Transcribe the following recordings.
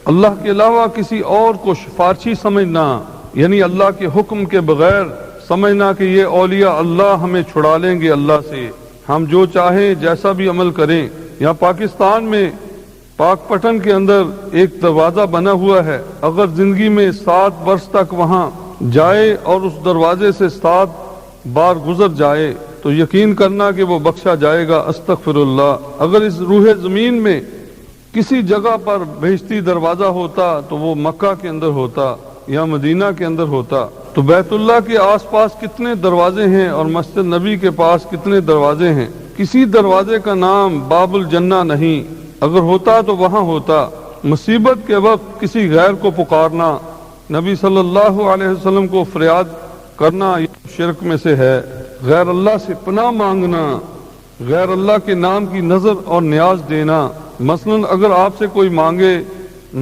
اللہ کے علاوہ کسی اور کو سفارشی سمجھنا، یعنی اللہ کے حکم کے بغیر سمجھنا کہ یہ اولیاء اللہ ہمیں چھڑا لیں گے اللہ سے، ہم جو چاہیں جیسا بھی عمل کریں۔ یہاں پاکستان میں پاک پٹن کے اندر ایک دروازہ بنا ہوا ہے، اگر زندگی میں 7 برس تک وہاں جائے اور اس دروازے سے 7 بار گزر جائے تو یقین کرنا کہ وہ بخشا جائے گا۔ استغفر اللہ۔ اگر اس روح زمین میں کسی جگہ پر بہشتی دروازہ ہوتا تو وہ مکہ کے اندر ہوتا یا مدینہ کے اندر ہوتا۔ تو بیت اللہ کے آس پاس کتنے دروازے ہیں اور مسجد نبی کے پاس کتنے دروازے ہیں، کسی دروازے کا نام باب الجنہ نہیں، اگر ہوتا تو وہاں ہوتا۔ مصیبت کے وقت کسی غیر کو پکارنا، نبی صلی اللہ علیہ وسلم کو فریاد کرنا یہ شرک میں سے ہے۔ غیر اللہ سے پناہ مانگنا، غیر اللہ کے نام کی نظر اور نیاز دینا، مثلا اگر آپ سے کوئی مانگے،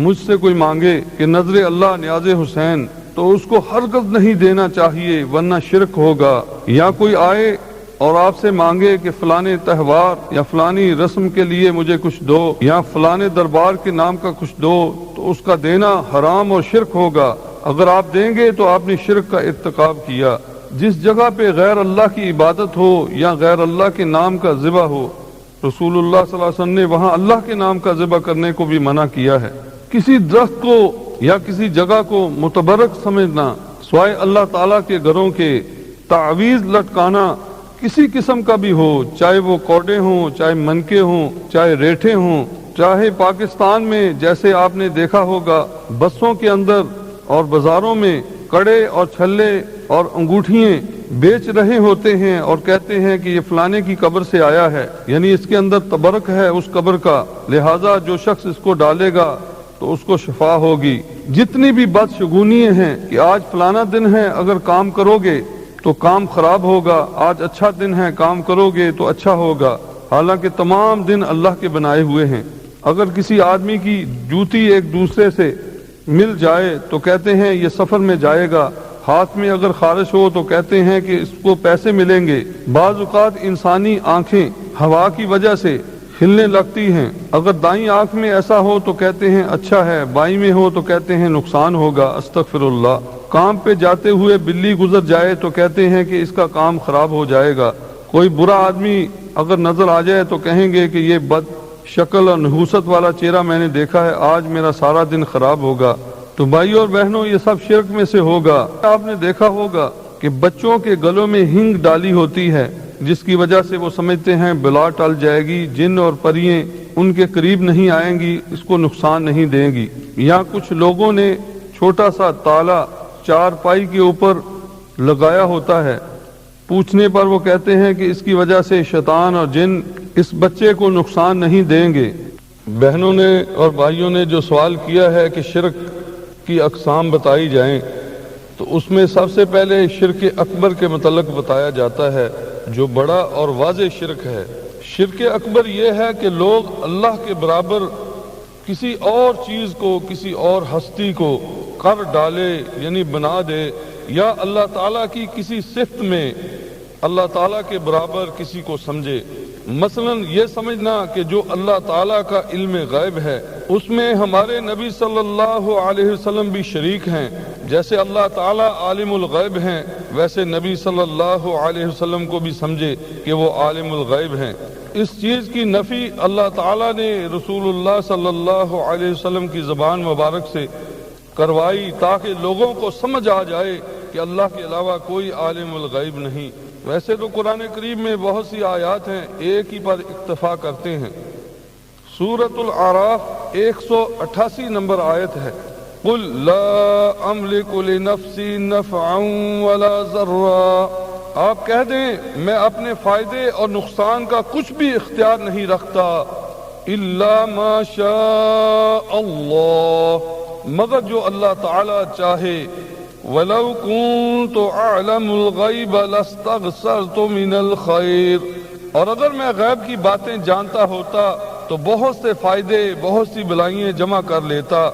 مجھ سے کوئی مانگے کہ نظر اللہ نیاز حسین، تو اس کو ہرگز نہیں دینا چاہیے ورنہ شرک ہوگا۔ یا کوئی آئے اور آپ سے مانگے کہ فلانے تہوار یا فلانی رسم کے لیے مجھے کچھ دو یا فلانے دربار کے نام کا کچھ دو، تو اس کا دینا حرام اور شرک ہوگا۔ اگر آپ دیں گے تو آپ نے شرک کا ارتکاب کیا۔ جس جگہ پہ غیر اللہ کی عبادت ہو یا غیر اللہ کے نام کا ذبح ہو، رسول اللہ صلی اللہ علیہ وسلم نے وہاں اللہ کے نام کا ذبح کرنے کو بھی منع کیا ہے۔ کسی درخت کو یا کسی جگہ کو متبرک سمجھنا، سوائے اللہ تعالیٰ کے گھروں کے، تعویذ لٹکانا کسی قسم کا بھی ہو، چاہے وہ کوڈے ہوں، چاہے منکے ہوں، چاہے ریٹھے ہوں، چاہے پاکستان میں جیسے آپ نے دیکھا ہوگا بسوں کے اندر اور بازاروں میں کڑے اور چھلے اور انگوٹھیاں بیچ رہے ہوتے ہیں اور کہتے ہیں کہ یہ فلانے کی قبر سے آیا ہے، یعنی اس کے اندر تبرک ہے اس قبر کا، لہٰذا جو شخص اس کو ڈالے گا تو اس کو شفا ہوگی۔ جتنی بھی بدشگونیاں ہیں کہ آج فلانا دن ہے، اگر کام کرو گے تو کام خراب ہوگا، آج اچھا دن ہے کام کرو گے تو اچھا ہوگا، حالانکہ تمام دن اللہ کے بنائے ہوئے ہیں۔ اگر کسی آدمی کی جوتی ایک دوسرے سے مل جائے تو کہتے ہیں یہ سفر میں جائے گا، ہاتھ میں اگر خارش ہو تو کہتے ہیں کہ اس کو پیسے ملیں گے۔ بعض اوقات انسانی آنکھیں ہوا کی وجہ سے ہلنے لگتی ہیں، اگر دائیں آنکھ میں ایسا ہو تو کہتے ہیں اچھا ہے، بائیں میں ہو تو کہتے ہیں نقصان ہوگا۔ استغفر اللہ۔ کام پہ جاتے ہوئے بلی گزر جائے تو کہتے ہیں کہ اس کا کام خراب ہو جائے گا۔ کوئی برا آدمی اگر نظر آ جائے تو کہیں گے کہ یہ بد شکل اور نحوست والا چہرہ میں نے دیکھا ہے، آج میرا سارا دن خراب ہوگا۔ تو بھائیو اور بہنوں، یہ سب شرک میں سے ہوگا۔ آپ نے دیکھا ہوگا کہ بچوں کے گلوں میں ہینگ ڈالی ہوتی ہے، جس کی وجہ سے وہ سمجھتے ہیں بلا ٹل جائے گی، جن اور پرییں ان کے قریب نہیں آئیں گی، اس کو نقصان نہیں دیں گی۔ یا کچھ لوگوں نے چھوٹا سا تالا چارپائی کے اوپر لگایا ہوتا ہے، پوچھنے پر وہ کہتے ہیں کہ اس کی وجہ سے شیطان اور جن اس بچے کو نقصان نہیں دیں گے۔ بہنوں نے اور بھائیوں نے جو سوال کیا ہے کہ شرک کی اقسام بتائی جائیں، تو اس میں سب سے پہلے شرک اکبر کے متعلق بتایا جاتا ہے، جو بڑا اور واضح شرک ہے۔ شرک اکبر یہ ہے کہ لوگ اللہ کے برابر کسی اور چیز کو، کسی اور ہستی کو کر ڈالے، یعنی بنا دے، یا اللہ تعالیٰ کی کسی صفت میں اللہ تعالیٰ کے برابر کسی کو سمجھے۔ مثلا یہ سمجھنا کہ جو اللہ تعالیٰ کا علم غیب ہے اس میں ہمارے نبی صلی اللہ علیہ وسلم بھی شریک ہیں، جیسے اللہ تعالیٰ عالم الغیب ہیں ویسے نبی صلی اللہ علیہ وسلم کو بھی سمجھے کہ وہ عالم الغیب ہیں۔ اس چیز کی نفی اللہ تعالیٰ نے رسول اللہ صلی اللہ علیہ وسلم کی زبان مبارک سے کروائی تاکہ لوگوں کو سمجھ آ جائے کہ اللہ کے علاوہ کوئی عالم الغیب نہیں۔ ویسے تو قرآن کریم میں بہت سی آیات ہیں، ایک ہی پر اکتفا کرتے ہیں۔ سورۃ الاعراف 188 نمبر آیت ہے، قل لا املک لنفسی نفعا ولا ضرا، آپ کہہ دیں میں اپنے فائدے اور نقصان کا کچھ بھی اختیار نہیں رکھتا، الا ما شاء اللہ، مگر جو اللہ تعالی چاہے، وَلَوْ كُنْتُ أَعْلَمُ الْغَيْبَ لَاسْتَغْفَرْتُ مِنَ الْخَيْرِ، اور اگر میں غیب کی باتیں جانتا ہوتا تو بہت سے فائدے، بہت سی بلائیں جمع کر لیتا۔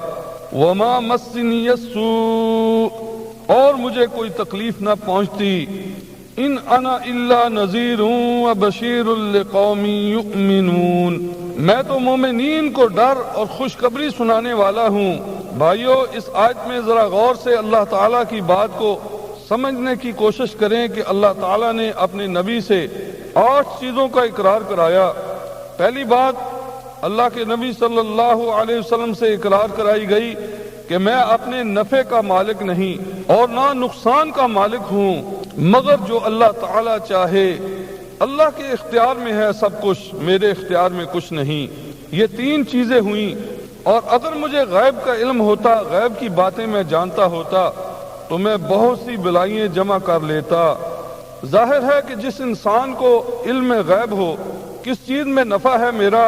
وَمَا مَسِّنِيَ السُّوءُ، اور مجھے کوئی تکلیف نہ پہنچتی، إِنْ أَنَا إِلَّا نَذِيرٌ وَبَشِيرٌ لِقَوْمٍ يُؤْمِنُونَ، میں تو مومنین کو ڈر اور خوشخبری سنانے والا ہوں۔ بھائیو، اس آیت میں ذرا غور سے اللہ تعالیٰ کی بات کو سمجھنے کی کوشش کریں کہ اللہ تعالیٰ نے اپنے نبی سے 8 چیزوں کا اقرار کرایا۔ پہلی بات، اللہ کے نبی صلی اللہ علیہ وسلم سے اقرار کرائی گئی کہ میں اپنے نفع کا مالک نہیں اور نہ نقصان کا مالک ہوں، مگر جو اللہ تعالیٰ چاہے۔ اللہ کے اختیار میں ہے سب کچھ، میرے اختیار میں کچھ نہیں۔ یہ 3 چیزیں ہوئیں، اور اگر مجھے غیب کا علم ہوتا، غیب کی باتیں میں جانتا ہوتا، تو میں بہت سی بلائیں جمع کر لیتا۔ ظاہر ہے کہ جس انسان کو علم غیب ہو، کس چیز میں نفع ہے میرا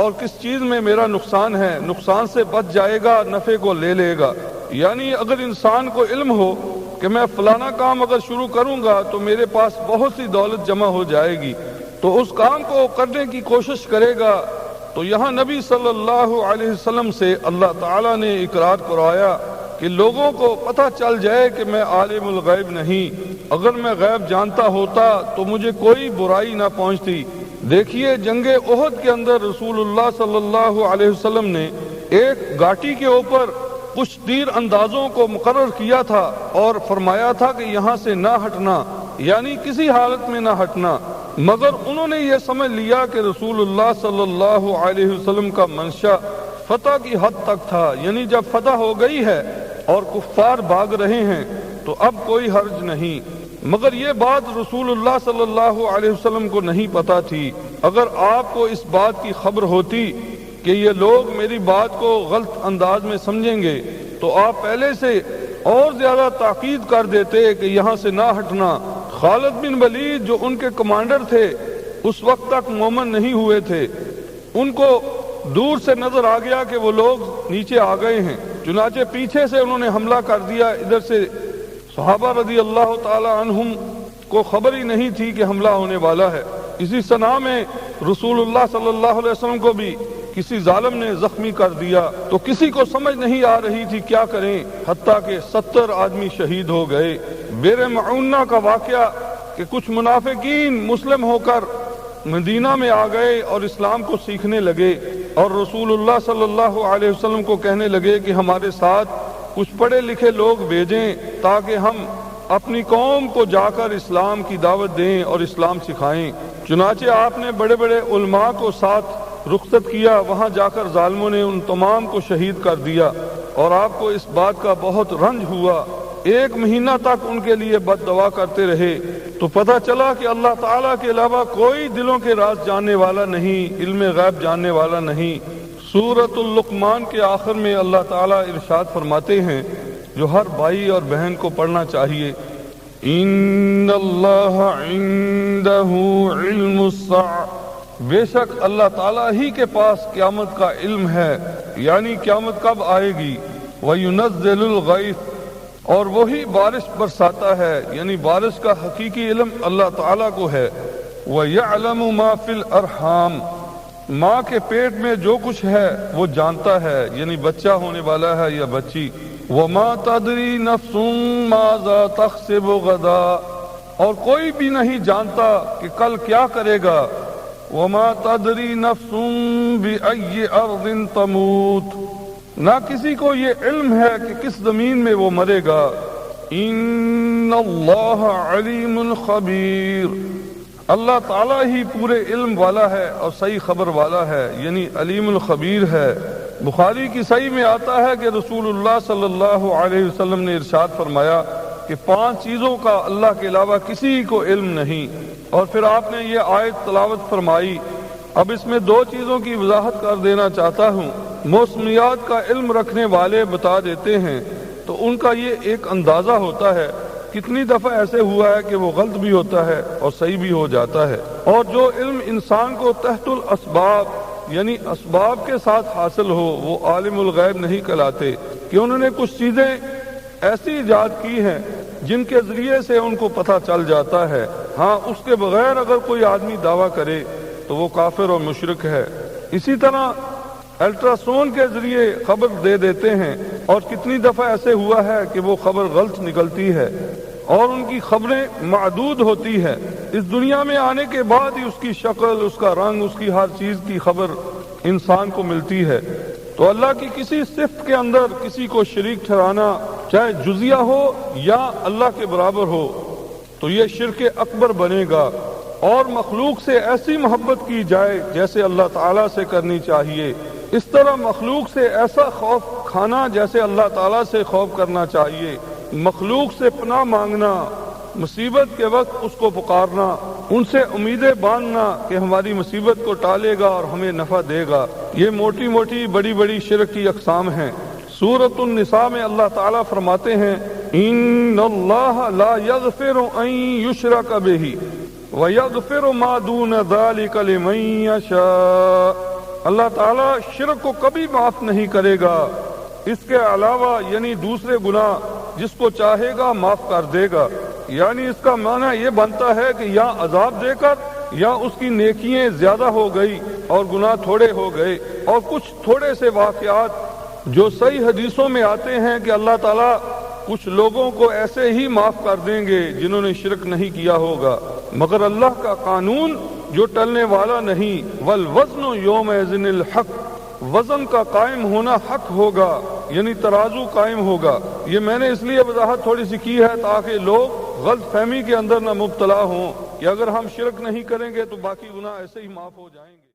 اور کس چیز میں میرا نقصان ہے، نقصان سے بچ جائے گا، نفع کو لے لے گا۔ یعنی اگر انسان کو علم ہو کہ میں فلانا کام اگر شروع کروں گا تو میرے پاس بہت سی دولت جمع ہو جائے گی، تو اس کام کو کرنے کی کوشش کرے گا۔ تو یہاں نبی صلی اللہ علیہ وسلم سے اللہ تعالیٰ نے اقرار کرایا کہ لوگوں کو پتہ چل جائے کہ میں عالم الغیب نہیں۔ اگر میں غیب جانتا ہوتا تو مجھے کوئی برائی نہ پہنچتی۔ دیکھیے، جنگ احد کے اندر رسول اللہ صلی اللہ علیہ وسلم نے ایک گھاٹی کے اوپر کچھ تیر اندازوں کو مقرر کیا تھا اور فرمایا تھا کہ یہاں سے نہ ہٹنا، یعنی کسی حالت میں نہ ہٹنا، مگر انہوں نے یہ سمجھ لیا کہ رسول اللہ صلی اللہ علیہ وسلم کا منشا فتح کی حد تک تھا، یعنی جب فتح ہو گئی ہے اور کفار بھاگ رہے ہیں تو اب کوئی حرج نہیں۔ مگر یہ بات رسول اللہ صلی اللہ علیہ وسلم کو نہیں پتا تھی۔ اگر آپ کو اس بات کی خبر ہوتی کہ یہ لوگ میری بات کو غلط انداز میں سمجھیں گے تو آپ پہلے سے اور زیادہ تاکید کر دیتے کہ یہاں سے نہ ہٹنا۔ خالد بن ولید جو ان کے کمانڈر تھے اس وقت تک مومن نہیں ہوئے تھے، ان کو دور سے نظر آ گیا کہ وہ لوگ نیچے آ گئے ہیں، چنانچہ پیچھے سے انہوں نے حملہ کر دیا۔ ادھر سے صحابہ رضی اللہ تعالی عنہم کو خبر ہی نہیں تھی کہ حملہ ہونے والا ہے۔ اسی صنع میں رسول اللہ صلی اللہ علیہ وسلم کو بھی کسی ظالم نے زخمی کر دیا، تو کسی کو سمجھ نہیں آ رہی تھی کیا کریں، حتیٰ کہ 70 آدمی شہید ہو گئے۔ بئر معونہ کا واقعہ کہ کچھ منافقین مسلم ہو کر مدینہ میں آ گئے اور اسلام کو سیکھنے لگے، اور رسول اللہ صلی اللہ علیہ وسلم کو کہنے لگے کہ ہمارے ساتھ کچھ پڑھے لکھے لوگ بھیجیں تاکہ ہم اپنی قوم کو جا کر اسلام کی دعوت دیں اور اسلام سکھائیں۔ چنانچہ آپ نے بڑے بڑے علماء کو ساتھ رخصت کیا، وہاں جا کر ظالموں نے ان تمام کو شہید کر دیا، اور آپ کو اس بات کا بہت رنج ہوا۔ 1 مہینہ تک ان کے لیے بد دعا کرتے رہے، تو پتہ چلا کہ اللہ تعالیٰ کے علاوہ کوئی دلوں کے راز جاننے والا نہیں، علم غیب جاننے والا نہیں۔ سورۃ اللقمان کے آخر میں اللہ تعالیٰ ارشاد فرماتے ہیں، جو ہر بھائی اور بہن کو پڑھنا چاہیے، ان اللہ عنده علم الساعہ، بے شک اللہ تعالیٰ ہی کے پاس قیامت کا علم ہے، یعنی قیامت کب آئے گی۔ وَيُنَزِّلُ الْغَيْثَ، اور وہی بارش برساتا ہے، یعنی بارش کا حقیقی علم اللہ تعالیٰ کو ہے۔ وَيَعْلَمُ مَا فِي الْأَرْحَامِ، ماں کے پیٹ میں جو کچھ ہے وہ جانتا ہے، یعنی بچہ ہونے والا ہے یا بچی۔ وَمَا تَدْرِي نَفْسٌ مَاذَا تَكْسِبُ غَدًا، اور کوئی بھی نہیں جانتا کہ کل کیا کرے گا۔ وَمَا تَدْرِي نَفْسٌ بِأَيِّ أَرْضٍ تَمُوتُ، نہ کسی کو یہ علم ہے کہ کس زمین میں وہ مرے گا۔ ان اللہ علیم خبیر، اللہ تعالیٰ ہی پورے علم والا ہے اور صحیح خبر والا ہے، یعنی علیم الخبیر ہے۔ بخاری کی صحیح میں آتا ہے کہ رسول اللہ صلی اللہ علیہ وسلم نے ارشاد فرمایا کہ 5 چیزوں کا اللہ کے علاوہ کسی کو علم نہیں، اور پھر آپ نے یہ آیت تلاوت فرمائی۔ اب اس میں 2 چیزوں کی وضاحت کر دینا چاہتا ہوں۔ موسمیات کا علم رکھنے والے بتا دیتے ہیں تو ان کا یہ ایک اندازہ ہوتا ہے، کتنی دفعہ ایسے ہوا ہے کہ وہ غلط بھی ہوتا ہے اور صحیح بھی ہو جاتا ہے۔ اور جو علم انسان کو تحت الاسباب، یعنی اسباب کے ساتھ حاصل ہو، وہ عالم الغیب نہیں کہلاتے، کہ انہوں نے کچھ چیزیں ایسی ایجاد کی ہیں جن کے ذریعے سے ان کو پتہ چل جاتا ہے۔ ہاں، اس کے بغیر اگر کوئی آدمی دعویٰ کرے تو وہ کافر اور مشرک ہے۔ اسی طرح الٹراسون کے ذریعے خبر دے دیتے ہیں، اور کتنی دفعہ ایسے ہوا ہے کہ وہ خبر غلط نکلتی ہے، اور ان کی خبریں معدود ہوتی ہے۔ اس دنیا میں آنے کے بعد ہی اس کی شکل، اس کا رنگ، اس کی ہر چیز کی خبر انسان کو ملتی ہے۔ تو اللہ کی کسی صفت کے اندر کسی کو شریک ٹھہرانا، چاہے جزیہ ہو یا اللہ کے برابر ہو، تو یہ شرک اکبر بنے گا۔ اور مخلوق سے ایسی محبت کی جائے جیسے اللہ تعالیٰ سے کرنی چاہیے، اس طرح مخلوق سے ایسا خوف کھانا جیسے اللہ تعالیٰ سے خوف کرنا چاہیے، مخلوق سے پناہ مانگنا، مصیبت کے وقت اس کو پکارنا، ان سے امیدیں باندھنا کہ ہماری مصیبت کو ٹالے گا اور ہمیں نفع دے گا، یہ موٹی موٹی بڑی بڑی شرک کی اقسام ہیں۔ سورۃ النساء میں اللہ تعالیٰ فرماتے ہیں ان اللہ لا یغفر ان یشرک بہ ویغفر ما دون ذلک لمن یشاء، اللہ تعالیٰ شرک کو کبھی معاف نہیں کرے گا، اس کے علاوہ یعنی دوسرے گناہ جس کو چاہے گا معاف کر دے گا۔ یعنی اس کا معنی یہ بنتا ہے کہ یا عذاب دے کر یا اس کی نیکیاں زیادہ ہو گئی اور گناہ تھوڑے ہو گئے۔ اور کچھ تھوڑے سے واقعات جو صحیح حدیثوں میں آتے ہیں کہ اللہ تعالیٰ کچھ لوگوں کو ایسے ہی معاف کر دیں گے جنہوں نے شرک نہیں کیا ہوگا، مگر اللہ کا قانون جو ٹلنے والا نہیں، والوزن یومئذ الحق، وزن کا قائم ہونا حق ہوگا، یعنی ترازو قائم ہوگا۔ یہ میں نے اس لیے وضاحت تھوڑی سی کی ہے تاکہ لوگ غلط فہمی کے اندر نہ مبتلا ہوں کہ اگر ہم شرک نہیں کریں گے تو باقی گناہ ایسے ہی معاف ہو جائیں گے۔